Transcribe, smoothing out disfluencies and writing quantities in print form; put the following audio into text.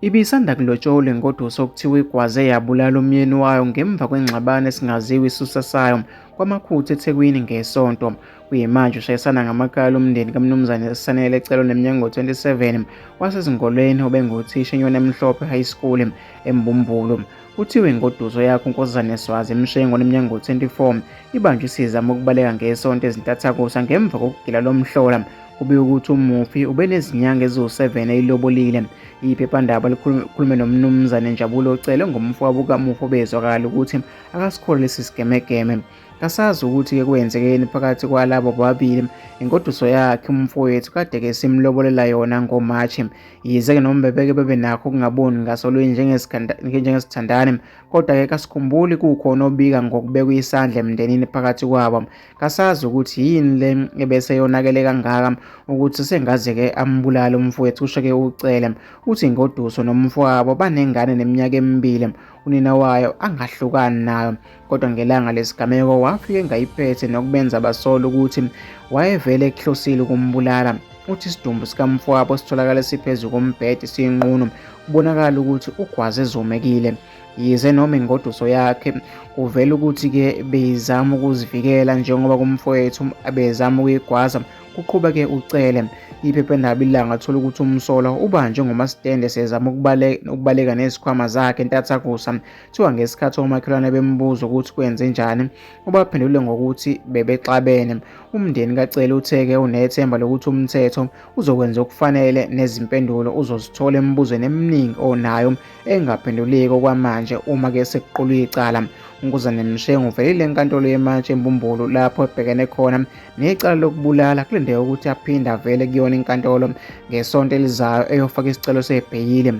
Ibisanda kulotsholwa ingoduso okuthiwa igwaze yabulala umyeni wayo ngemva kwengxabano esingaziwa isisusa sayo kwamakhutha eThekwini ngesonto. Kuyimanje ushayisana ngamakhala umndeni kaMnumzane Sanele ecelwa neminyaka ngo-27 wasezingolweni obenguthisha eNyoni Emhlophe High School eMbumbulu. Kuthiwa ingoduso yakhe uNkosazane Swazi Mshengo oneminyaka ngo-24 ibanjwe isizama ukubaleka ngesonto ezintathakusa ngemva kokugila lomhlola. Kubikwa ukuthi umufi ubenezinyanga eziwu7 eyilobolile. Iphephandaba likhulume noMnumzane Njabulo Cele ngomfowabo kamufi obezwakala ukuthi akasikholwa lesi sigemegeme. Kasazi ukuthi-ke kwenzekeni phakathi kwalabo bobabili. Ingoduso yakhe umfowethu kade-ke simlobolela yona ngoMashi. Yize-ke noma bebe nakho ukungaboni ngasolweni njengesithandane, kodwa-ke kasikhumbuli kukhona obika ngokubekwa isandla emndenini phakathi kwabo. Kasazi ukuthi yini le ebese yonakele kangaka ukuthi sengaze-ke ambulala umfowethu. Kusho-ke uCele uthi ingoduso nomfowabo banengane neminyaka emibili, unina wayo angahlukani nayo, kodwa ngelanga lesigameko wafike engayiphethe nokubenza basola ukuthi wayevele ekuhlosile ukumbulala. Uthi isidumbu sikamfowabo sitholakala siphezu kombhede siyinqunu, kubonakala ukuthi ugwaze ezumekile. Yize noma ingoduso yakhe kuvela ukuthi-ke beyizama ukuzivikela njengoba kumfowethu bezama ukuyigwaza, kuqhubeke uCele. Iphephandaba Ilanga lithola ukuthi umsolwa ubanjwe ngomasitende esezama ukubaleka nezikhwama zakhe entathakusa. Kuthiwa ngesikhathi omakhelwane bembuza ukuthi kwenze njani, ubaphendule ngokuthi bebexabene. Umndeni kaCele uthe-ke unethemba lokuthi umthetho uzokwenza okufanele nezimpendulo uzozithola emibuzweni eminingi onayo engaphenduleki okwamanje uma-ke sekuqulwa icala. uNkosazane Mshengo uvelile enkantolo yemantshi eMbumbulu lapho ebhekene khona necala lokubulala. Kulindeka ukuthi aphinde avele kuyona inkantolo ngesonto elizayo eyofaka isicelo sebheyili.